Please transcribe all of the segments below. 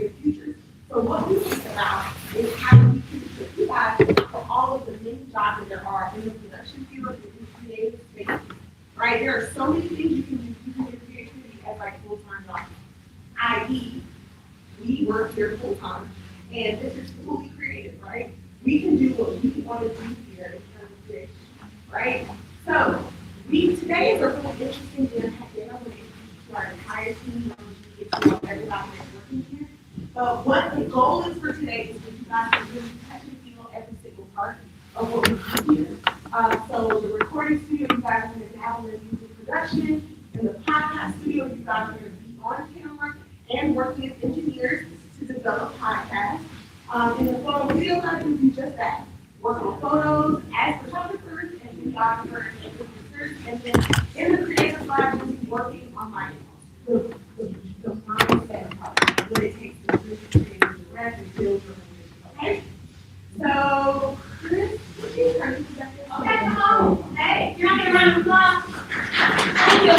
Cr8tive Futures. So what we think about is how we can equip you guys for all of the many jobs that there are in the production field and in creative spaces. Right? There are so many things you can do using your creativity as like full-time jobs. I.e., we work here full-time, and this is fully creative, right? We can do what we want to do here in terms of creation, right? So, today is a really interesting day. I'm going to introduce to our entire team. I'm going to get to know everybody that's working here. But what the goal is for today is for you guys to really touch and feel every single part of what we do here. So the recording studio, you guys are going to have in the music production. In the podcast studio, you guys are going to be on camera and working as engineers to develop podcasts. In the photo video, guys will do just that. Work on photos as photographers and videographers and producers. And then in the creative side, we'll be working on the mindset part, what it takes to really create and direct and build your organization. Okay? So, Chris, would you turn to the okay, come on. Hey, you're not going to run the block. Thank you.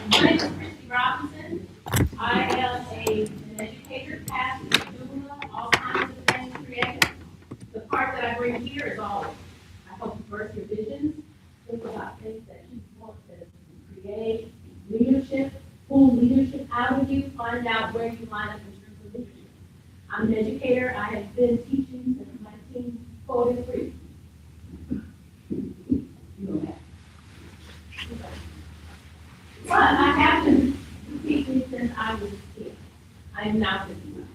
My name is Cr8tive Robinson. I am an educator, pastor, doula, all kinds of things creative. The part that I bring here is all, I help you birth your visions, think about things that you want to create, leadership, pull leadership out of you, find out where you line up in terms of leadership. I'm an educator. I have been teaching since 1943. You know that. But I have been teaching since I was a kid. I am now 59.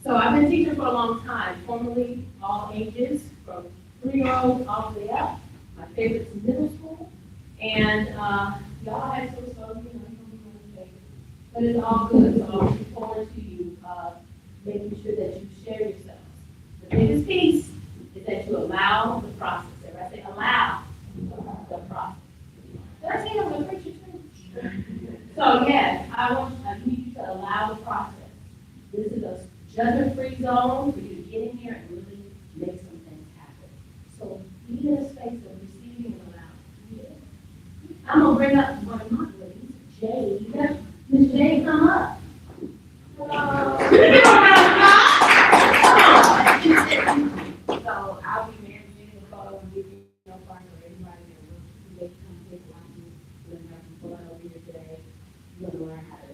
So I've been teaching for a long time, formally all ages, from 3-year-olds all the way up. My favorite's middle school. And y'all had sort of started, you know, but it's all good. So I'm looking forward to you making sure that you share yourselves. The biggest piece is that you allow the process. Everybody say allow the process. Did I say I'm going to preach it too? So yes, I need you to allow the process. This is a judgment-free zone for you to get in here and really make some things happen. So be in a space of receiving and allowing. Yeah. I'm going to bring up one of my ladies, Jade. Miss Jade, come up. Hello. So I'll be managing the photo and giving you partner for everybody that will create content like you. We're going to have some fun over here today. You're going to learn how to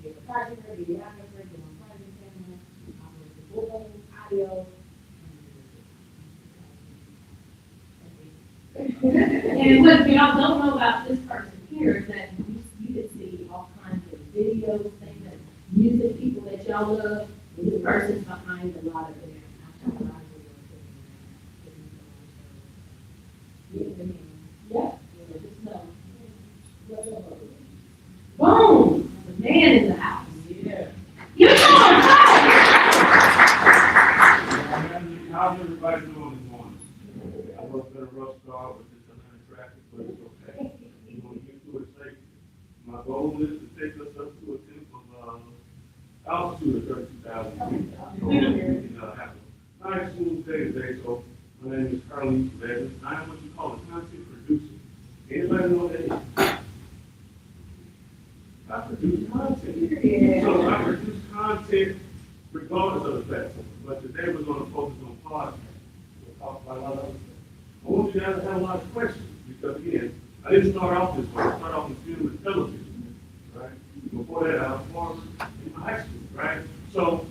be a photographer, be a videographer, get on project camera, operate the bullhorn, audio. And what y'all don't know about this person here is that you can see all kinds of videos, things that music people that y'all love, and this person's behind a lot of their yeah, just know. Boom! The man in the house. Yeah. You know, how's everybody doing this morning? I was at a rough start with this traffic, but it's okay. We're going to get to it safe. My goal is to take us up to a temp of altitude of 32,000 feet. So we can have a nice smooth day today. So my name is Cr8tive Futures. I am what you call a content producer. Anybody know that? I produce content. Yeah. So I produce content regardless of the platform. But today we're going to focus on podcasts. We'll talk about a lot of other stuff. I want you guys to have a lot of questions because, again, I didn't start off this way. I started off in film and television, right? Before that, I was more in high school, right? So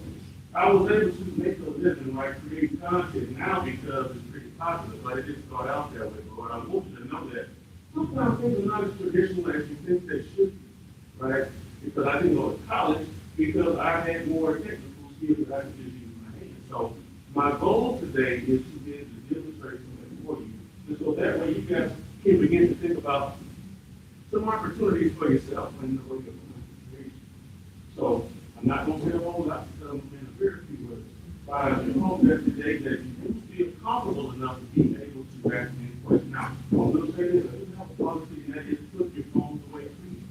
I was able to make a living, right, create content now because it's pretty popular, but it didn't start out that way. But what I want you to know that sometimes things are not as traditional as you think they should be, right? Because I didn't go to college because I had more technical skills that I could just use in my hands. So my goal today is to be able to demonstrate something for you, just so that way you guys can begin to think about some opportunities for yourself in the way of creation. So I'm not going to say a whole lot because I'm in a very few words. But I do hope that today that you feel comfortable enough to be able to ask me a question. Now, I'm going to say this, I do have a policy, and that is put your phones away, please.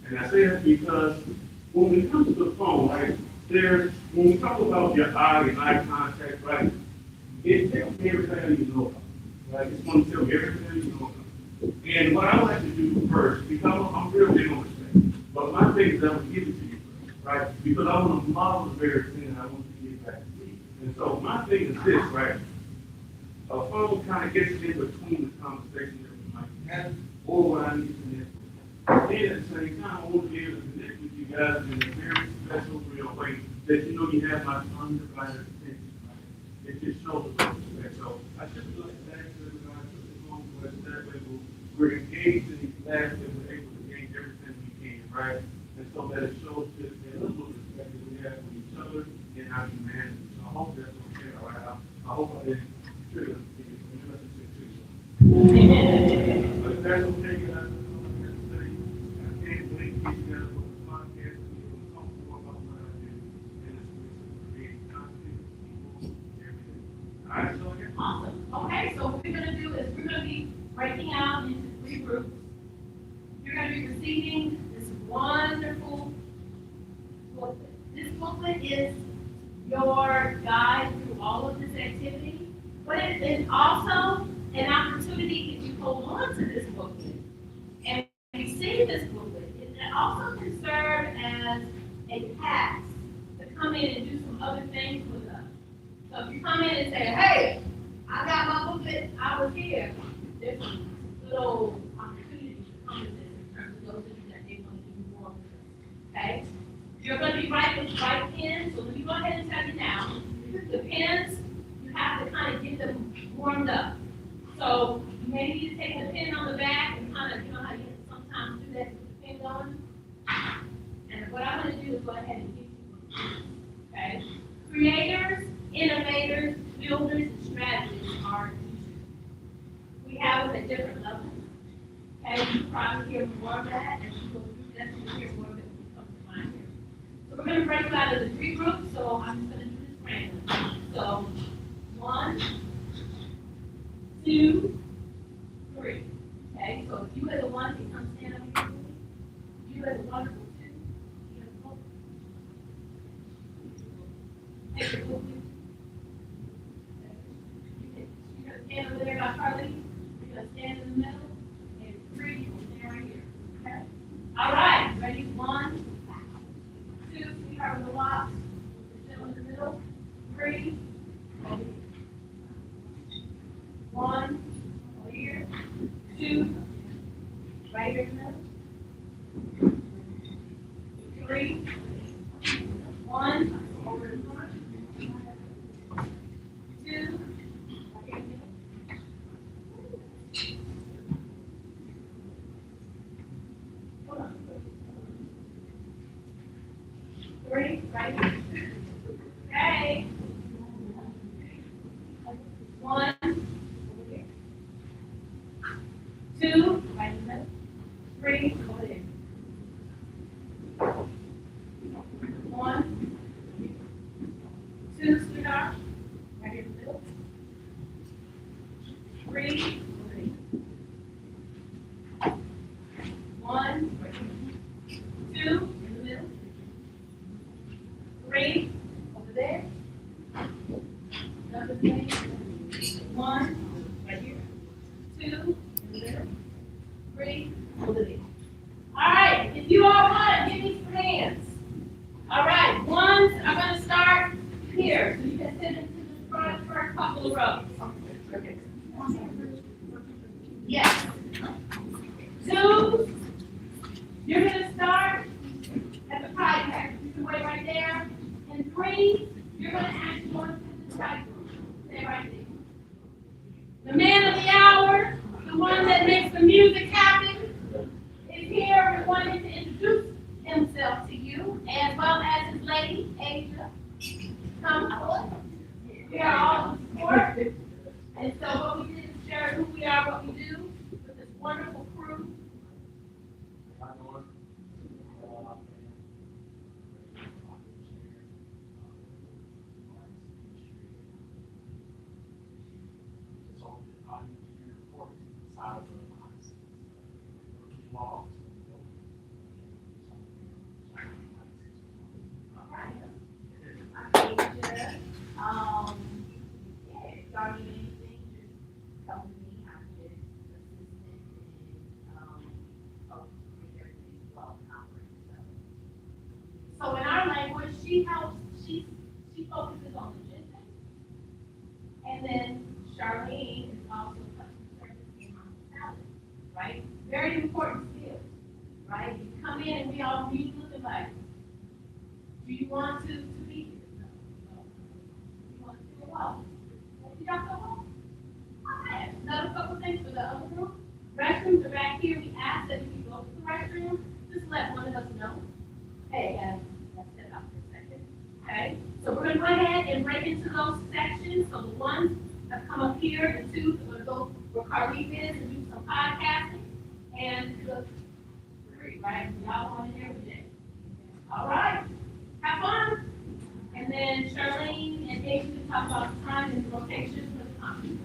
And I say that because when it comes to the phone, right, when we talk about your eye and eye contact, right, it tells me everything you know about, right? It's going to tell you everything you know about. And what I like to do first, because I'm real big on respect, but my thing is I'm going to give it to you first, right? Because I want to model the very thing I want to get back. And so my thing is this, right? A phone kind of gets in between the conversation that we might have, or what I need to connect with. And at the same time, I want to be able to connect with you guys in a very special, real way that you know you have my undivided attention. Right? It just shows a lot of respect. So I just would like to ask everybody to the phone question. That way we're engaged in these classes and we're able to gain everything we can, right? And so that it shows just a little respect that we have for each other and our humanity. So I hope that's okay, all right? I hope I didn't trigger anything. But if that's okay, guys, I can't wait to get together for the podcast and we're going to talk more about what I do in this creating content, people, everything. All right, so again. Awesome. Okay, so what we're gonna do is we're gonna be breaking out into 3 groups. You're gonna be receiving this wonderful booklet. This booklet is your guide through all of this activity, but it is also an opportunity if you hold on to this booklet and receive this booklet. It also can serve as a pass to come in and do some other things with us. So if you come in and say, hey, I got my booklet, I was here, there's a little opportunity to come in this in terms of those things that they want to do more with us. Okay? You're going to be writing with white pens, so let me go ahead and tell you now. The pens, you have to kind of get them warmed up. So you may need to take the pen on the back and kind of, you know how you sometimes do that with the pen going. And what I'm going to do is go ahead and give you one. Okay? Creators, innovators, builders, and strategists are teachers. We have them at different levels. Okay, you probably hear more of that as you go through this, and you hear more of it when you come to mine here. So we're going to break it out into 3 groups, so I'm just going to do this randomly. So 1, 2, 3. Okay, so if you as a 1 can come stand up here with me. You as a wonderful 2. You as a 4. Take your book with you. You're going to stand over there by Charlie. You're going to stand in the middle. And 3, you will stand right here. Okay? All right. Ready? 1, 2. We are in the box. Still in the middle. 3. Over here. 1. Over here. 2. Right here in the middle. 3. 1. Over the front. 2. Hold on. 3, right here. Okay. 1, over here. 2, right in the middle. 3, over there. 1, 2, sweetheart, right here in the middle. 3, over there. 1, right here. 2, in the middle. 3, over there. Another thing. 1, right here. 2, in the middle. 3, over there. All right, if you all want, give me some hands. All right, ones are going to start here. So you can sit into the front for a couple of rows. Yes. 2, you're going to start at the pie pack. You can wait right there. And 3, you're going to actually go into the strike room. Stay right there. The man of the hour, the one that makes the music happen, is here. We wanted to introduce himself to you, as well as his lady, Asia. Come forward. We are all in support. And so what we did is share who we are, what we do, with this wonderful crew. Asia, yeah, if y'all need anything, just come to me. I'm his assistant and, make everything well covered. So in our she helps, she focuses on logistics. And then Charlene is also customer service and hospitality, right? Very important skills, right? You come in and we all look like, do you want to be here? No. You want to do a walk? Did y'all go home? Okay. Another couple things for the other room. Restrooms are back here. We ask that if you go to the restroom, just let one of us know. Hey, let's sit up for a second. Okay? So we're gonna go ahead and break into those sections. So the ones that come up here, the two, we're gonna go where Cr8tive is and do some podcasting. And the three, right? Y'all want to hear every day. All right. Have fun. And then Charlene and Dave can talk about the time and location for the conference.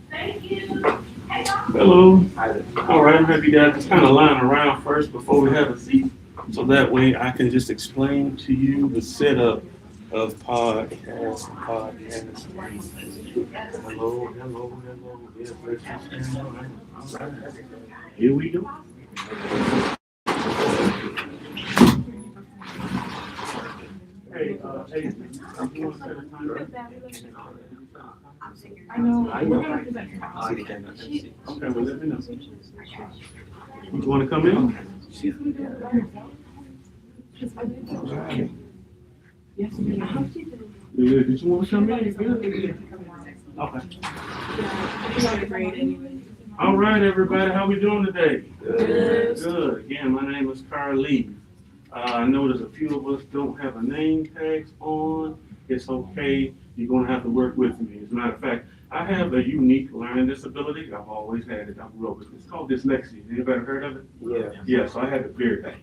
Thank you. Hey, y'all. Hello. All right, I'm happy you guys just kind of line around first before we have a seat. So that way I can just explain to you the setup of podcast. Hello. Yes, let's just stand around. All right. Here we go. Hey, you want to set a timer? I know. Okay, well, let me know. You want to come in? Yes, Did you want to come in? Good. Okay. All right, everybody, how we doing today? Good. Again, my name is Cr8tive. I know there's a few of us don't have a name tags on. It's okay. You're going to have to work with me. As a matter of fact, I have a unique learning disability. I've always had it. I grew up with it. It's called dyslexia. Anybody heard of it? Yeah. Yeah, so I had it very bad.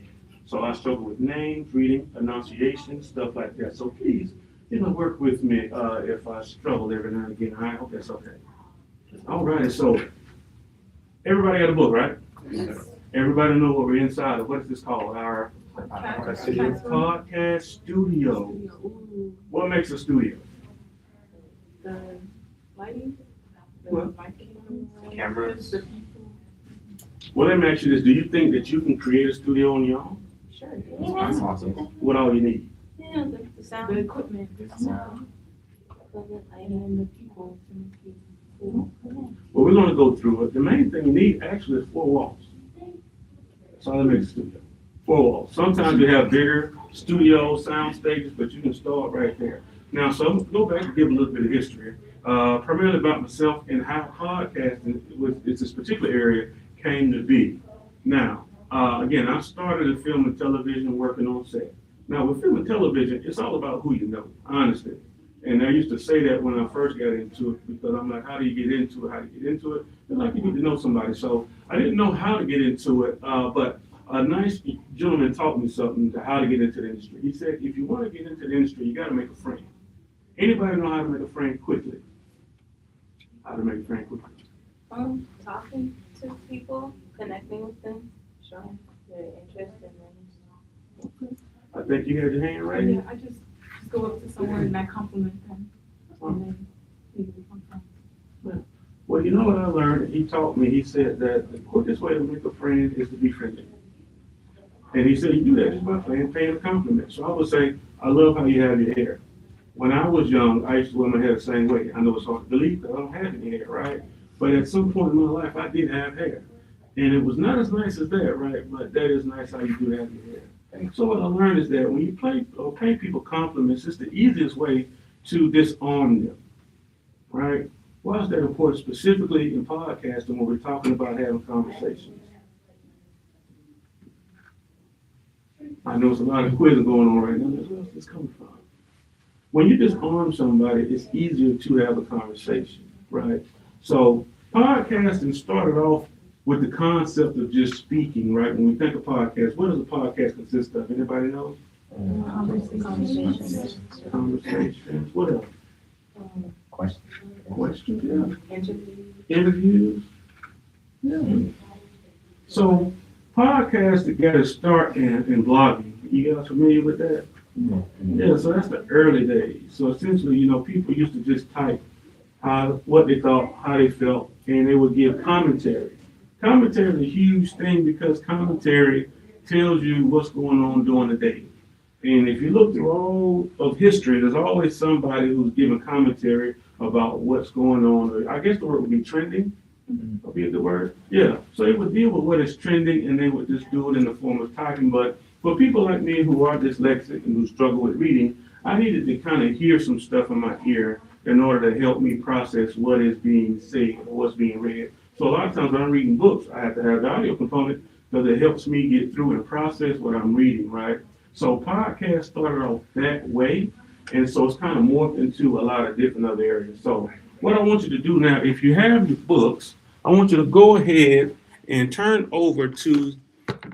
So I struggle with names, reading, enunciation, stuff like that. So please, work with me if I struggle every now and again. I hope that's okay. All right, so everybody got a book, right? Yes. Everybody know what we're inside of. What is this called? Our podcast studio. What makes a studio? The lighting, What? Cameras. the people. Well, let me ask you this. Do you think that you can create a studio on your own? Sure. That's awesome. What all you need? Yeah, the sound, the equipment, and the people to make it cool. Well, we're gonna go through it. The main thing you need actually is 4 walls. That's all that makes a studio. 4 walls. Sometimes you have bigger studio sound stages, but you can start right there. Now, so I'm gonna go back and give a little bit of history, primarily about myself and how podcasting, it's this particular area, came to be. Now, again, I started in film and television working on set. Now, with film and television, it's all about who you know, honestly. And I used to say that when I first got into it, because I'm like, how do you get into it? How do you get into it? It's like you need to know somebody. So I didn't know how to get into it, but a nice gentleman taught me something to how to get into the industry. He said, if you want to get into the industry, you got to make a friend. Anybody know how to make a friend quickly? How to make a friend quickly? Talking to people, connecting with them, showing their interest in them. I think you had your hand Right, yeah, raised. I just go up to someone and I compliment them, and then we become friends. Well, you know what I learned? He taught me, he said that the quickest way to make a friend is to be friendly. And he said you do that just by paying a compliment. So I would say, I love how you have your hair. When I was young, I used to wear my hair the same way. I know it's hard to believe that I don't have any hair, right? But at some point in my life, I did have hair. And it was not as nice as that, right? But that is nice how you do have your hair. So what I learned is that when you pay people compliments, it's the easiest way to disarm them, right? Why is that important, specifically in podcasting when we're talking about having conversations? I know there's a lot of quizzing going on right now. Where's this coming from? When you disarm somebody, it's easier to have a conversation, right? So podcasting started off with the concept of just speaking, right? When we think of podcast, what does a podcast consist of? Anybody know? Conversations. Conversations. What else? Questions, yeah. Interviews. Yeah. So podcasts got to start in blogging. You guys familiar with that? Yeah, so that's the early days. So essentially, people used to just type what they thought, how they felt, and they would give commentary. Commentary is a huge thing because commentary tells you what's going on during the day. And if you look through all of history, there's always somebody who's giving commentary about what's going on. Or I guess the word would be trending. Would be the word. Yeah. So they would deal with what is trending, and they would just do it in the form of typing. But for people like me who are dyslexic and who struggle with reading, I needed to kind of hear some stuff in my ear in order to help me process what is being said or what's being read. So a lot of times when I'm reading books, I have to have the audio component because it helps me get through and process what I'm reading, right? So podcasts started off that way, and so it's kind of morphed into a lot of different other areas. So what I want you to do now, if you have your books, I want you to go ahead and turn over to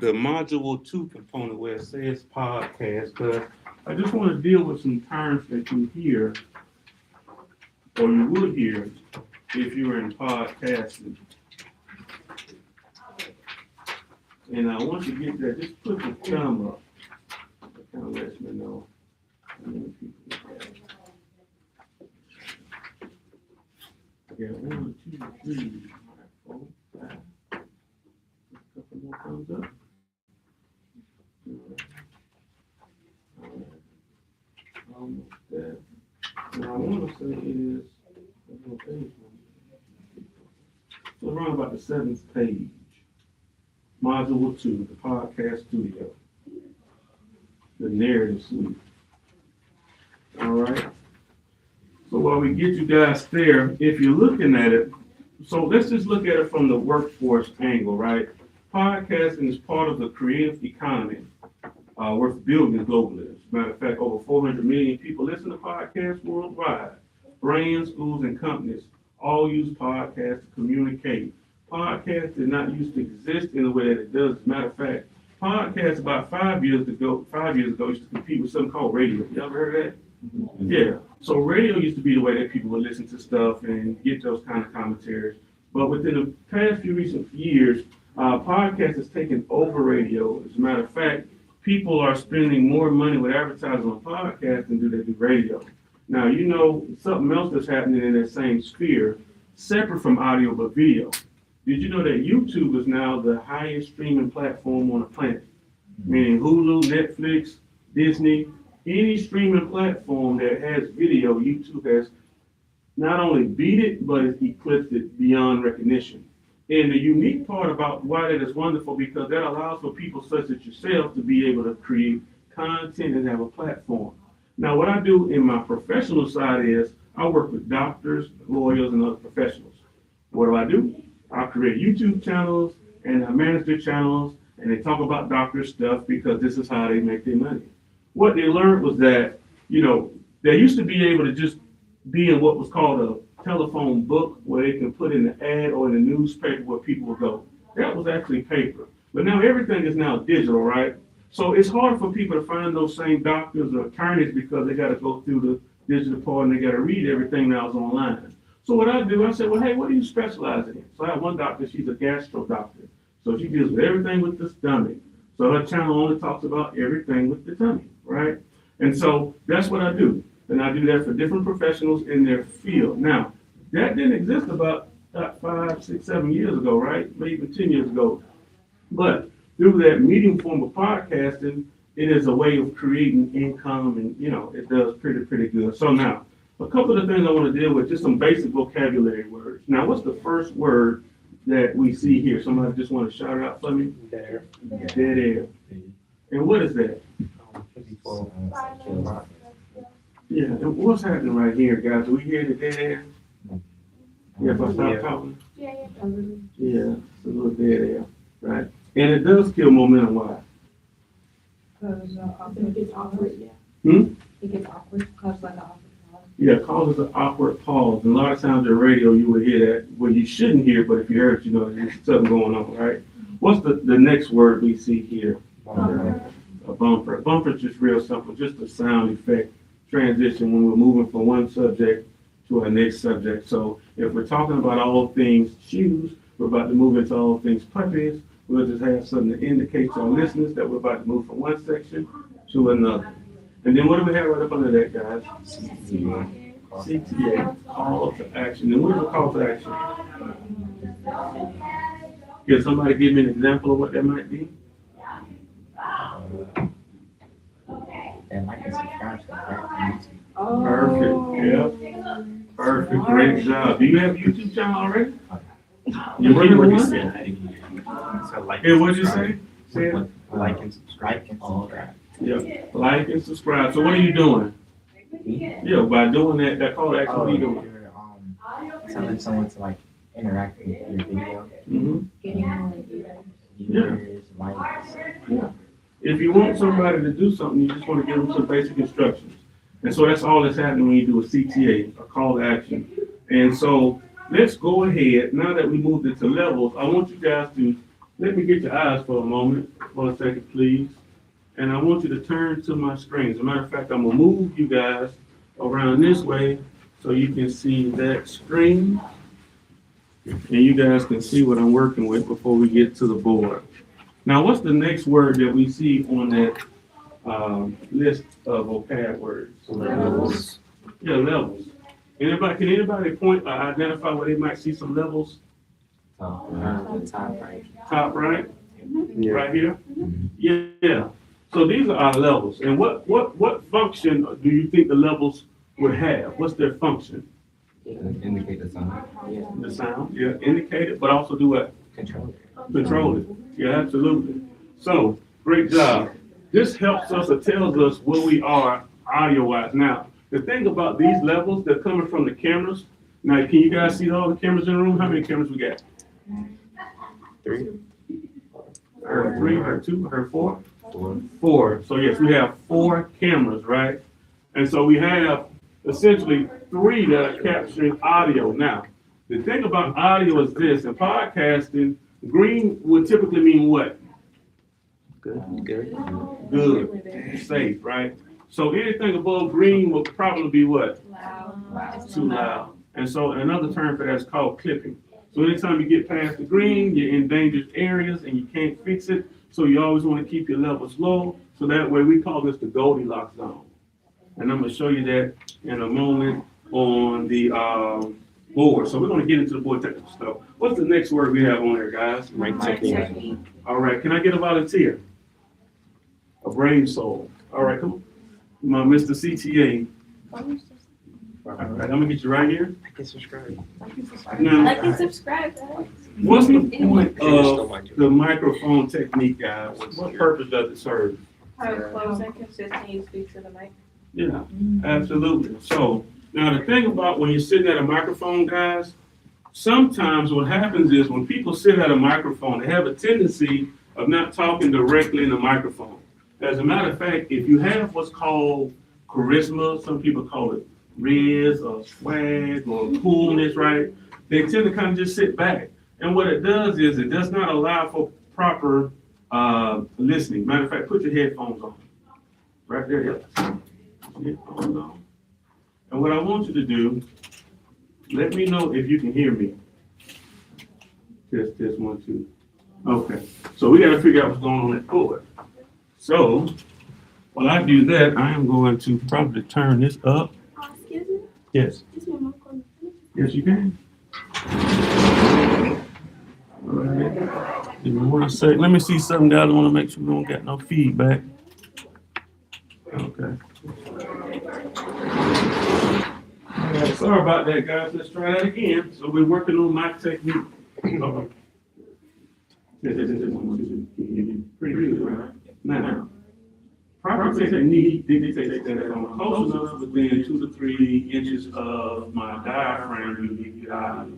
the module 2 component where it says podcast, because I just want to deal with some terms that you hear or you would hear if you were in podcasting. And I want you to get that, just put the thumb up. That kind of lets me know how many people we have. Yeah, 1, 2, 3, 4, 5. A couple more thumbs up. All right. Almost there. Now I want to say it is a little page number. So around about the 7th page. Module 2, the podcast studio. The narrative suite. All right. So while we get you guys there, if you're looking at it, so let's just look at it from the workforce angle, right? Podcasting is part of the creative economy worth building globally. As a matter of fact, over 400 million people listen to podcasts worldwide. Brands, schools, and companies all use podcasts to communicate. Podcasts did not used to exist in the way that it does. As a matter of fact, podcasts about 5 years ago used to compete with something called radio. You ever heard of that? Yeah. So radio used to be the way that people would listen to stuff and get those kind of commentaries. But within the past few recent years, podcast has taken over radio. As a matter of fact, people are spending more money with advertising on podcasts than they do radio. Now, you know, something else that's happening in that same sphere, separate from audio but video. Did you know that YouTube is now the highest streaming platform on the planet? Meaning Hulu, Netflix, Disney, any streaming platform that has video, YouTube has not only beat it, but it's eclipsed it beyond recognition. And the unique part about why that is wonderful, because that allows for people such as yourself to be able to create content and have a platform. Now, what I do in my professional side is I work with doctors, lawyers, and other professionals. What do? I create YouTube channels and I manage their channels, and they talk about doctor stuff because this is how they make their money. What they learned was that, you know, they used to be able to just be in what was called a telephone book where they can put in the ad or in the newspaper where people would go. That was actually paper. But now everything is now digital, right? So it's hard for people to find those same doctors or attorneys because they got to go through the digital part and they got to read everything now is online. So what I do, I say, well, hey, what do you specialize in? So I have one doctor, she's a gastro doctor. So she deals with everything with the stomach. So her channel only talks about everything with the tummy, right? And so that's what I do. And I do that for different professionals in their field. Now, that didn't exist about 5, 6, 7 years ago, right? Maybe even 10 years ago. But through that medium form of podcasting, it is a way of creating income, and, you know, it does pretty good. So now, a couple of things I want to deal with, just some basic vocabulary words. Now, what's the first word that we see here? Somebody just want to shout it out for me? Dead air. Dead air. And what is that? Yeah, and what's happening right here, guys? Do we hear the dead air? Yeah, if I stop talking? Yeah, it's a little dead air, right? And it does kill momentum. Why? Because it gets awkward, yeah. It gets awkward, cause like an awkward pause. Yeah, it causes an awkward pause. And a lot of times in radio, you would hear that. Well, you shouldn't hear, but if you heard it, you know there's something going on, right? What's the next word we see here? A bumper. A bumper is just real simple, just a sound effect transition when we're moving from one subject to our next subject. So if we're talking about all things shoes, we're about to move into all things puppies. We'll just have something to indicate to our listeners that we're about to move from one section to another. And then what do we have right up under that, guys? CTA, call to action. And what is a call to action? Can somebody give me an example of what that might be? And like and subscribe to the right Oh. Perfect, yeah. Perfect, great job. Do you have a YouTube channel already? You working on one? So like. Hey, what'd you say? Say it. Like and subscribe. Yeah, like and subscribe. So what are you doing? Yeah, by doing that call to action, what are you doing? You're telling someone to like interact with your video. Mm-hmm. Viewers, likes. Yeah. If you want somebody to do something, you just want to give them some basic instructions. And so that's all that's happening when you do a CTA, a call to action. And so let's go ahead, now that we moved it to levels, I want you guys to, let me get your eyes for a moment, for a second, please. And I want you to turn to my screen. As a matter of fact, I'm gonna move you guys around this way so you can see that screen. And you guys can see what I'm working with before we get to the board. Now, what's the next word that we see on that list of vocab words? Levels. Yeah, levels. Can anybody point or identify where they might see some levels? Top right. Top right? Yeah. Right here? Yeah. So these are our levels. And what function do you think the levels would have? What's their function? Indicate the sound. The sound, yeah, indicate it, but also do what? Control it. Control it. Yeah, absolutely. So, great job. This helps us or tells us where we are audio-wise. Now, the thing about these levels, they're coming from the cameras. Now, can you guys see all the cameras in the room? How many cameras we got? 3. Heard 3, heard 2, heard 4? 4. 4. So yes, we have 4 cameras, right? And so we have essentially 3 that are capturing audio. Now, the thing about audio is this: in podcasting, green would typically mean what? Good, safe, right? So anything above green will probably be what? Loud. Too loud. And so another term for that is called clipping. So anytime you get past the green, you're in dangerous areas and you can't fix it. So you always want to keep your levels low. So that way we call this the Goldilocks zone. And I'm going to show you that in a moment on the board. So we're going to get into the board technical stuff. What's the next word we have on there, guys? Right technique. All right, can I get a volunteer? A brain soul. All right, come on. My Mr. CTA. All right, I'm going to get you right here. Like and subscribe. Now, Like and subscribe, guys. what's the point of the microphone technique, guys? What purpose does it serve? How close and consistent you speak to the mic. Yeah, absolutely. So now the thing about when you're sitting at a microphone, guys, sometimes what happens is when people sit at a microphone, they have a tendency of not talking directly in the microphone. As a matter of fact, if you have what's called charisma, some people call it riz or swag or coolness, right? They tend to kind of just sit back. And what it does is it does not allow for proper listening. Matter of fact, put your headphones on. Right there, yeah. Headphones on. And what I want you to do, let me know if you can hear me. Test 1, 2. Okay. So we got to figure out what's going on that board. So while I do that, I am going to probably turn this up. Excuse me? Yes. Is my mic on? Yes, you can. All right. Give me 1 second. Let me see something, guys. I want to make sure we don't get no feedback. Okay. All right, sorry about that, guys. Let's try that again. So we're working on mic technique. Okay. Pretty good, right? Now, proper technique dictates that I'm close enough within 2 to 3 inches of my diaphragm to get audio.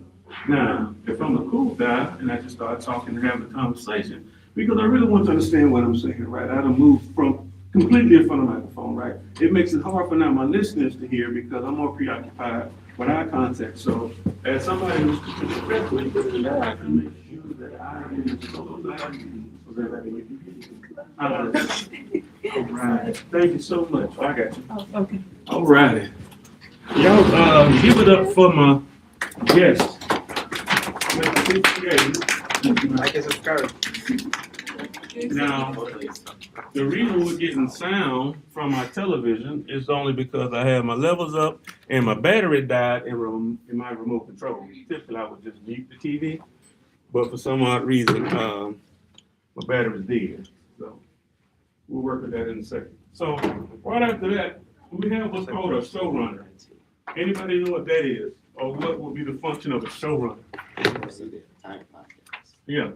Now, if I'm a cool guy and I just start talking and having a conversation, because I really want to understand what I'm saying, right? I don't move from completely in front of the microphone, right? It makes it hard for now my listeners to hear because I'm more preoccupied with eye contact. So, as somebody who's speaking respectfully, I have to make sure that I am so that I can get you. All right. Thank you so much. I got you. Oh, okay. All righty. Y'all, give it up for my guest. Like and subscribe. Now, the reason we're getting sound from our television is only because I have my levels up and my battery died in my remote control. Typically, I would just mute the TV, but for some odd reason, my battery's dead. So we'll work with that in a second. So right after that, we have what's called a showrunner. Anybody know what that is? Or what would be the function of a showrunner? Yeah.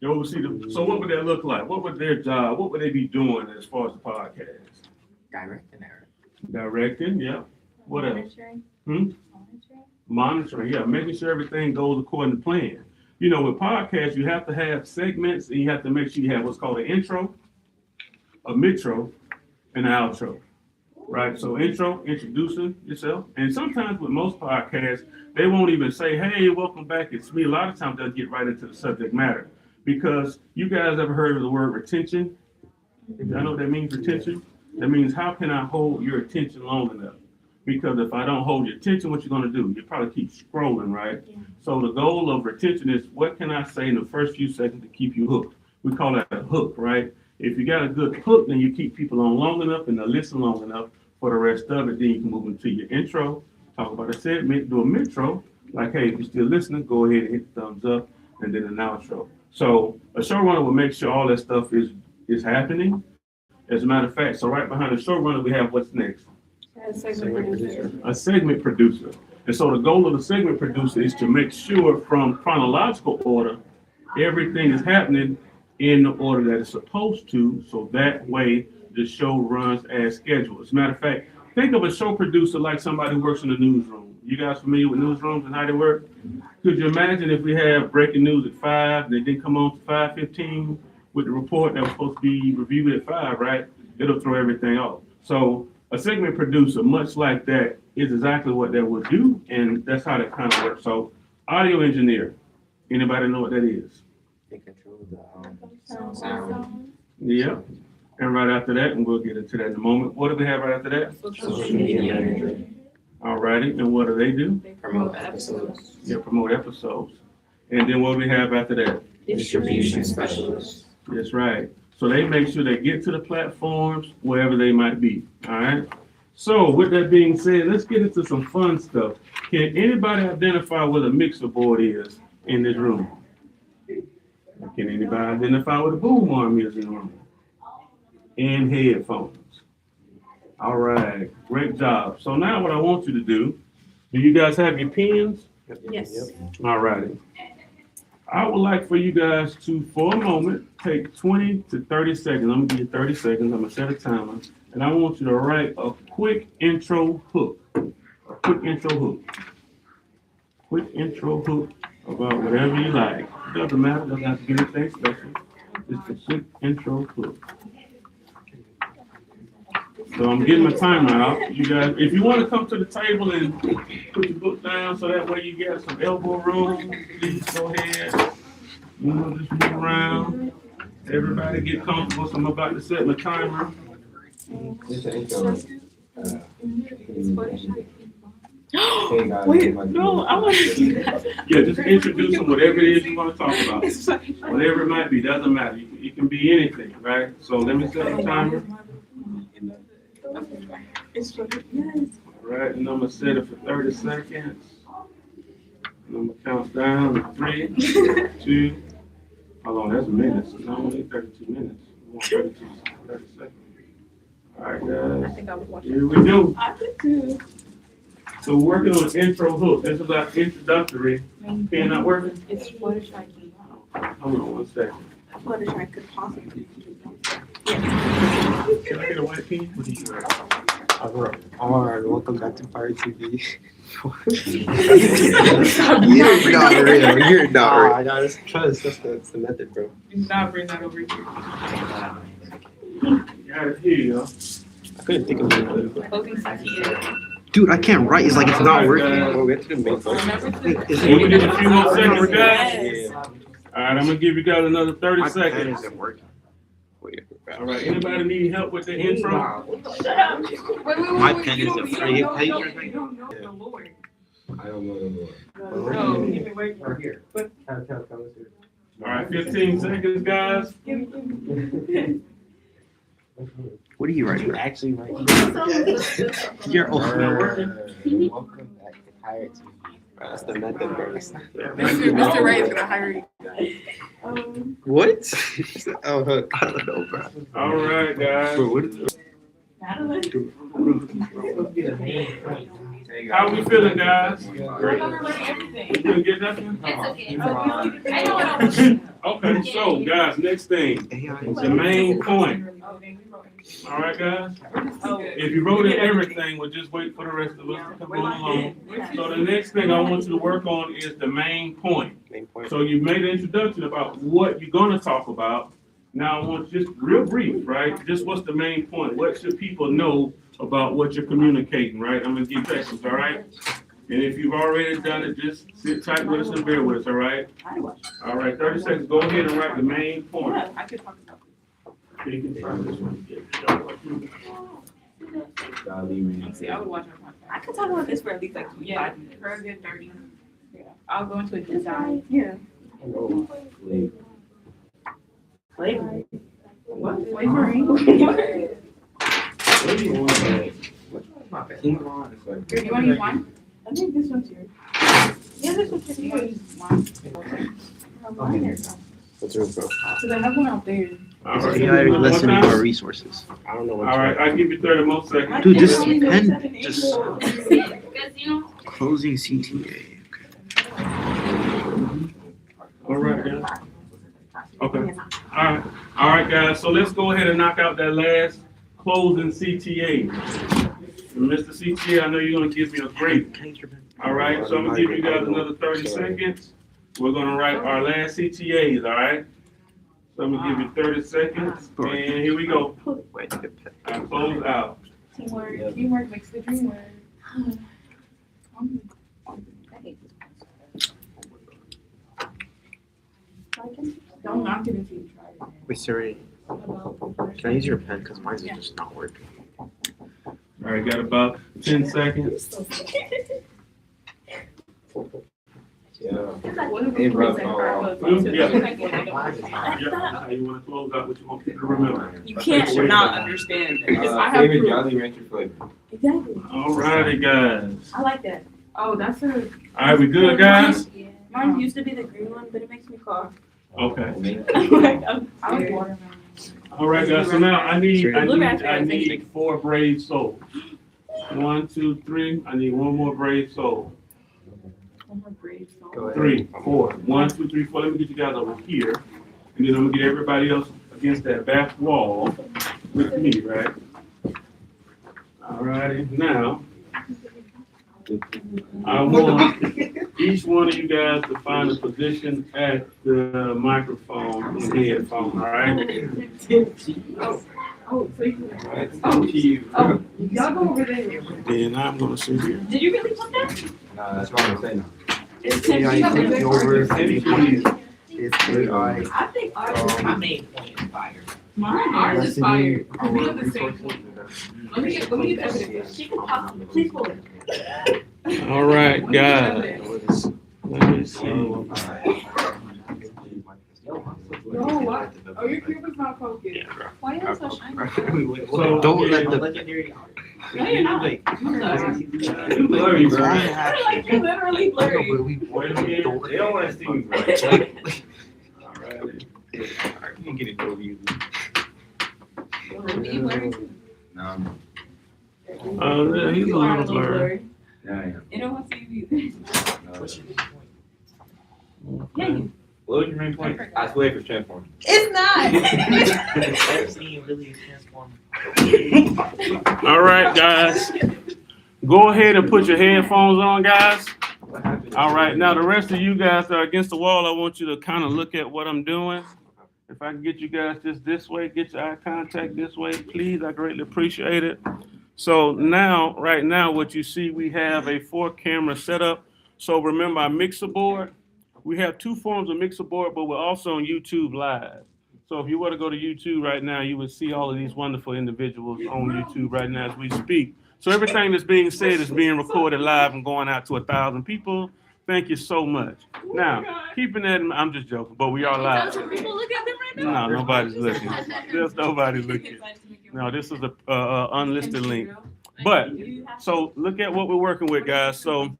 They oversee so what would that look like? What would their job, what would they be doing as far as the podcast? Directing, yeah. What else? Monitoring. Hmm? Monitoring, yeah, making sure everything goes according to plan. You know, with podcasts, you have to have segments and you have to make sure you have what's called an intro, a midtro, and an outro. Right? So intro, introducing yourself. And sometimes with most podcasts, they won't even say, hey, welcome back, it's me. A lot of times they'll get right into the subject matter. Because you guys ever heard of the word retention? I know what that means, retention. That means how can I hold your attention long enough? Because if I don't hold your attention, what you're gonna do? You probably keep scrolling, right? Yeah. So the goal of retention is what can I say in the first few seconds to keep you hooked? We call that a hook, right? If you got a good hook, then you keep people on long enough and they'll listen long enough for the rest of it. Then you can move into your intro, talk about a segment, do a midtro, like, hey, if you're still listening, go ahead and hit the thumbs up, and then an outro. So a showrunner will make sure all that stuff is happening. As a matter of fact, so right behind the showrunner, we have what's next? A segment producer. A segment producer. And so the goal of the segment producer is to make sure from chronological order, everything is happening in the order that it's supposed to, so that way the show runs as scheduled. As a matter of fact, think of a show producer like somebody who works in the newsroom. You guys familiar with newsrooms and how they work? Could you imagine if we have breaking news at 5, they didn't come on to 5:15 with the report that was supposed to be reviewed at 5, right? It'll throw everything off. So a segment producer, much like that, is exactly what that would do, and that's how that kind of works. So audio engineer, anybody know what that is? They control the sound. Yeah. And right after that, and we'll get into that in a moment. What do we have right after that? Social media. All righty. And what do? They promote episodes. Yeah, promote episodes. And then what do we have after that? Distribution specialists. That's right. So they make sure they get to the platforms wherever they might be. All right. So with that being said, let's get into some fun stuff. Can anybody identify what a mixer board is in this room? Can anybody identify what a boom arm is in the room? And headphones. All right, great job. So now what I want you to do you guys have your pens? Yes. All righty. I would like for you guys to, for a moment, take 20 to 30 seconds. I'm gonna give you 30 seconds. I'm gonna set a timer. And I want you to write a quick intro hook. A quick intro hook. Quick intro hook about whatever you like. Doesn't matter, doesn't have to be anything special. Just a quick intro hook. So I'm getting my timer out. You guys, if you want to come to the table and put your book down so that way you get some elbow room, please go ahead. You know, just move around. Everybody get comfortable. So I'm about to set my timer. Wait, no, I want to see that. Yeah, just introduce them, whatever it is you want to talk about. Whatever it might be, doesn't matter. It can be anything, right? So let me set the timer. All right, and I'm gonna set it for 30 seconds. And I'm gonna count down 3, 2, how long? That's minutes. No, only 32 minutes. We want 30 seconds. All right, guys. I think I was watching. Here we go. I did too. So we're working on an intro hook. This is our introductory. Pen not working? It's Fluttershy key. Hold on 1 second. Fluttershy could possibly. Can I get a white pen? What do you got? All right, welcome back to Cr8tive. You're not real. You're not real. I know, it's trust. That's the method, bro. Do not bring that over here. Got it here. I couldn't think of it. Closing section. Dude, I can't write. It's like it's not working. We'll get to the main part. We need a few more seconds, guys. Yeah. All right, I'm gonna give you guys another 30 My pen seconds. isn't working. Wait, All right, anybody need help with the intro? My pen isn't free. You don't know the Lord. I don't know the Lord. No, give me wait. Right here. All right, 15 seconds, guys. What are you writing? You actually write? You're old. Welcome back to Cr8tive. That's the method, bro. Mr. Ray is gonna hire you. What? Oh, I don't know, bro. All right, guys. Bro, what is it? Madeline? How we feeling, guys? I thought we were learning everything. You couldn't get nothing? It's okay. I know what I was. Okay, so guys, next thing, the main point. All right, guys? If you wrote in everything, we'll just wait for the rest of us to come on along. So the next thing I want you to work on is the main point. Main point. So you made an introduction about what you're gonna talk about. Now I want just real brief, right? Just what's the main point? What should people know about what you're communicating, right? I'm gonna give questions, all right? And if you've already done it, just sit tight with us and bear with us, all right? All right, 30 seconds. Go ahead and write the main point. I could talk about You can try this one. See, I would watch our podcast. I could talk about this for at least like Yeah, 5 minutes. for a good 30. Yeah, I'll go into a deep dive. Yeah. Flavor. What? Flavoring? What do you want? You want to use wine? I think this one's yours. Yeah, this one's yours. What's your info? Because I have one out there. All right. AI One more listening time. for resources. I don't know what. All right, I'll give you 30 more seconds. Dude, this pen just Because, you know, closing CTA. All right, guys. Okay. All right, guys. So let's go ahead and knock out that last closing CTA. And Mr. CTA, I know you're gonna give me a break. All right, so I'm gonna give you guys another 30 seconds. We're gonna write our last CTAs, all right? So I'm gonna give you 30 seconds, and here we go. Wait, need a pen. I close out. Teamwork. Teamwork makes the dream work. Don't knock it until you try it. Wait, Siri, can I use your pen? Because mine's just not working. All right, got about 10 seconds. Hey, bro. Yeah. Yeah, how you wanna close out, what you want people to remember. You can't not understand it. I have favorite proof. Jolly Rancher flavor. Exactly. All righty, guys. I like that. Oh, that's a. All right, we good, guys? Mine used to be the green one, but it makes me cough. Okay. Like, I like watermelon. All right, guys, so now I need 4 brave souls. 1, 2, 3, I need 1 more brave soul. Go ahead. 3, 4, 1, 2, 3, 4, let me get you guys over here. And then I'm gonna get everybody else against that back wall with me, right? All righty, now, I want each one of you guys to find a position at the microphone and headphone, all right? Oh, so you. Oh, Oh, y'all go over there. Then I'm gonna sit here. did you really put that? Nah, that's what I'm saying. It's Yeah, you take me over. It's good. I think ours is My main point is fire. mine. Ours is fire. We have the same point. Let me get the evidence. She can pop, please pull it. All right, guys. Let me see. No, what? Oh, your camera's not focused. why are you so shiny? So, Don't let the Legendary. No, you're not. I'm sorry. You blurry, bro. Like, you're literally blurry. Wait a minute. They don't want to see me. All right. You can get it over you. You blurry? No, Yeah, he's a little blurry. yeah, I am. You don't want to see you either. Okay. What was your main point? I swear for transform. It's not. All right, guys. Go ahead and put your headphones on, guys. What happened? All right, now the rest of you guys that are against the wall, I want you to kind of look at what I'm doing. If I can get you guys just this way, get your eye contact this way, please, I greatly appreciate it. So now, right now, what you see, we have a 4-camera setup. So remember our mixer board, we have 2 forms of mixer board, but we're also on YouTube Live. So if you were to go to YouTube right now, you would see all of these wonderful individuals on YouTube right now as we speak. So everything that's being said is being recorded live and going out to 1,000 people. Thank you so much. Now, keeping that, I'm just joking, but we are live. People look at them right now. No, nobody's looking. There's nobody looking. No, this is a unlisted link. But, so look at what we're working with, guys. So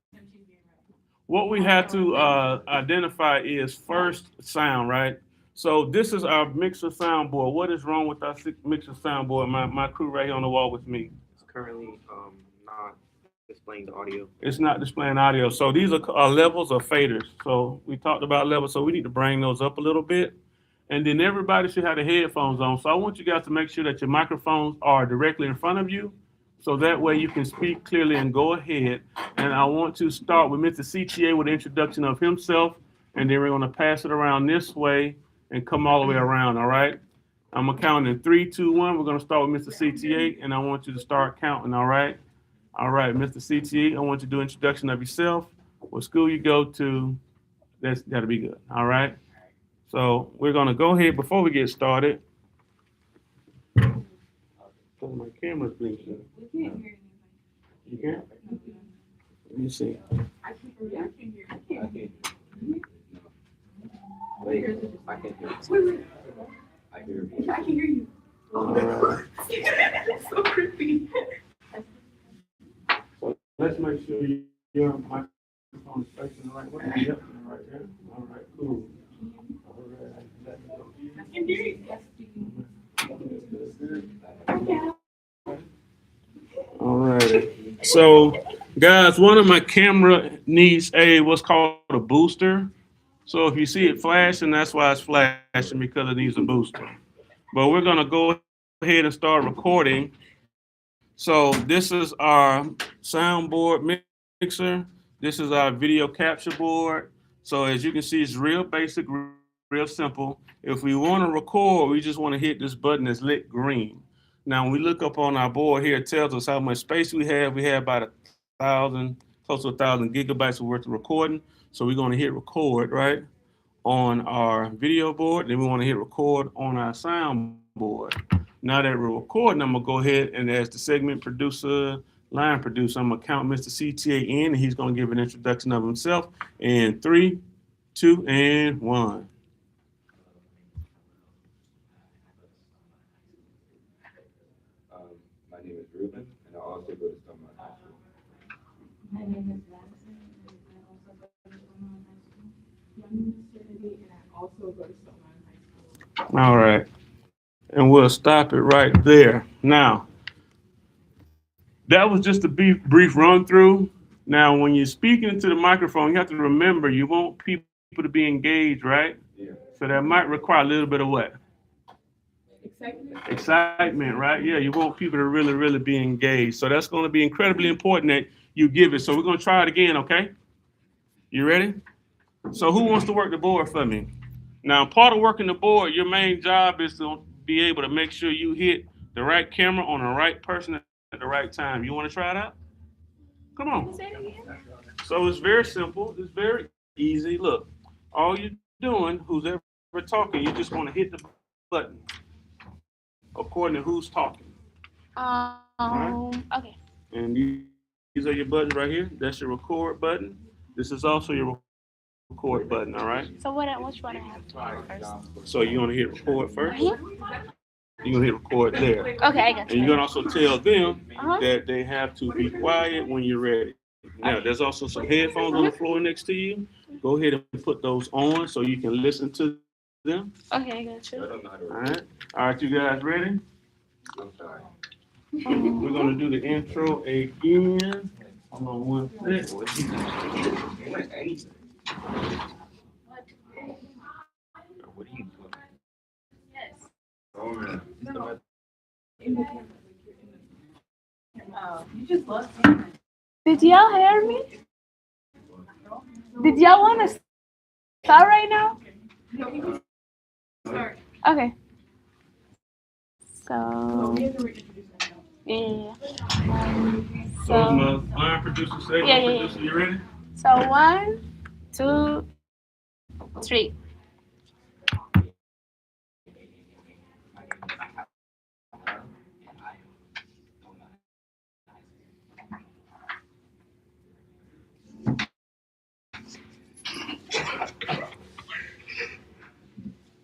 what we have to identify is first sound, right? So this is our mixer soundboard. What is wrong with our mixer soundboard? My crew right here on the wall with me. It's currently not displaying the audio. It's not displaying audio. So these are levels of faders. So we talked about levels. So we need to bring those up a little bit. And then everybody should have the headphones on. So I want you guys to make sure that your microphones are directly in front of you. So that way you can speak clearly and go ahead. And I want to start with Mr. CTA with an introduction of himself. And then we're going to pass it around this way and come all the way around, all right? I'm going to count in 3, 2, 1. We're going to start with Mr. CTA, and I want you to start counting, all right? All right, Mr. CTA, I want you to do introduction of yourself, what school you go to. That's got to be good, all right? So we're going to go ahead before we get started. Oh, my camera's blinking. We can't hear You can't? Let me see. I can't hear you. I can't hear you. I can't hear you. Wait, I can hear you. Wait. I hear you. I can hear you. All right. That's so creepy. So let's make sure your microphone is facing the right way. Yep, right there. All right, cool. All right. I can hear you. All right. So, guys, one of my camera needs what's called a booster. So if you see it flashing, that's why it's flashing, because it needs a booster. But we're gonna go ahead and start recording. So this is our soundboard mixer. This is our video capture board. So as you can see, it's real basic, real simple. If we want to record, we just want to hit this button that's lit green. Now, when we look up on our board here, it tells us how much space we have. We have about 1,000, close to 1,000 gigabytes worth of recording. So we're going to hit record, right, on our video board. Then we want to hit record on our sound board. Now that we're recording, I'm going to go ahead and as the segment producer, line producer, I'm going to count Mr. CTA in, and he's going to give an introduction of himself. In 3, 2, and 1. My name is Ruben, and I also go to Stillman High School. My name is Madison, and I also go to Stillman High School. My name is Trinity, and I also go to Stillman High School. All right. And we'll stop it right there. Now, that was just a brief run through. Now, when you're speaking into the microphone, you have to remember you want people to be engaged, right? Yeah. So that might require a little bit of what? Excitement, right? Yeah, you want people to really, really be engaged. So that's going to be incredibly important that you give it. So we're going to try it again, okay? You ready? So who wants to work the board for me? Now, part of working the board, your main job is to be able to make sure you hit the right camera on the right person at the right time. You want to try it out? Come on. So it's very simple. It's very easy. Look, all you're doing, who's ever talking, you just want to hit the button according to who's talking. Okay. And these are your buttons right here. That's your record button. This is also your record button, all right? So which one I have to hit first? So you want to hit record first? Here? You're going to hit record there. Okay, I got And you're you. going to also tell them Uh-huh. that they have to be quiet when you're ready. Now, there's also some headphones on the floor next to you. Go ahead and put those on so you can listen to them. Okay, I got I you. don't know how to All work. right. All right, you guys ready? I'm sorry. We're going to do the intro again. Hold on one sec. What are you doing? Oh, man. You just love saying Did y'all hear me? Did y'all want to start right now? that. Sorry. Okay. So, yeah. So, my line producer, say, Yeah, yeah, producer, you ready? So 1, 2, 3.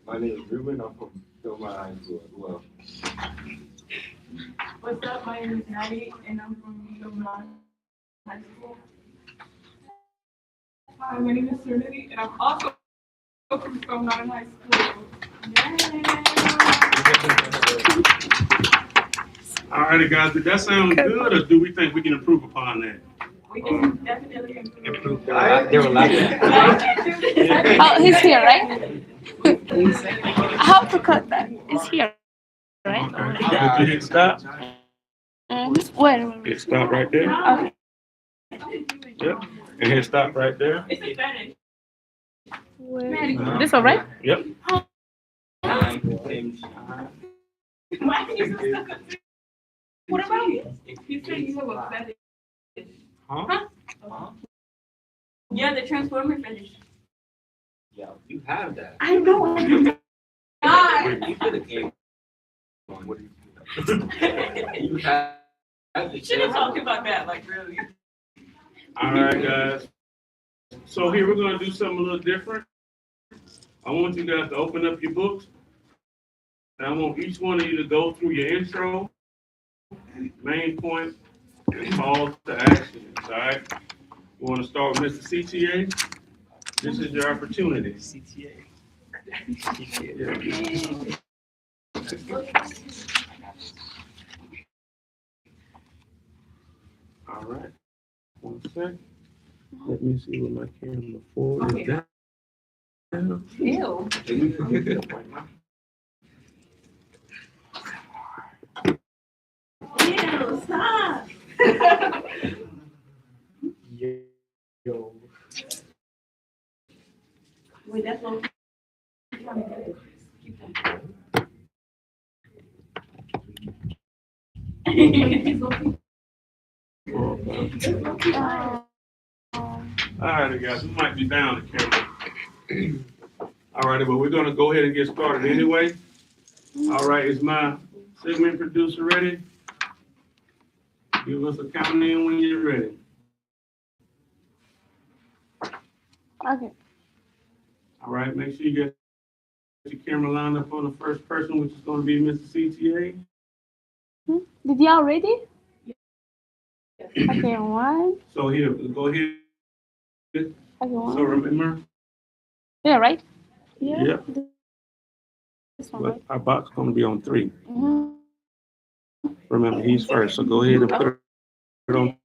My name is Ruben. I'm from Stillman High School as well. What's up? My name is Maddie, and I'm from Stillman High School. Hi, my name is Trinity, and I'm also From Northern High School. All righty, guys, did that sound good, or do we think we can improve upon that? We can definitely Improve. They were laughing. Oh, he's here, right? How to cut that? It's here, right? Okay, did you hit stop? Where? Hit stop right there. Okay. Yep. And hit stop right there. Where? This all right? Yep. What about you? You said you have a fetish. Huh? Yeah, the Transformer fetish. Yeah, you have that. I know. God. You could have came on. What do you have the Should have talked about that, like, really. All right, guys. So here we're gonna do something a little different. I want you guys to open up your books. And I want each one of you to go through your intro, main point, and call to action. All right. You want to start with Mr. CTA? This is your opportunity. CTA. All right. 1 sec. Let me see what my camera for is down. Ew. Ew, stop. Yo. Wait, that's what I'm trying to do. All right, guys, we might be down the camera. All righty, but we're gonna go ahead and get started anyway. All right, is my segment producer ready? Give us a count in when you're ready. Okay. All right, make sure you get your camera lined up on the first person, which is gonna be Mr. CTA. Did y'all ready? Okay, one. So here, go ahead. Okay, So one. remember, Yeah, right? Yeah. Yep. This one, but right? our box is gonna be on 3. Mm-hmm. Remember, he's first, so go ahead and put it on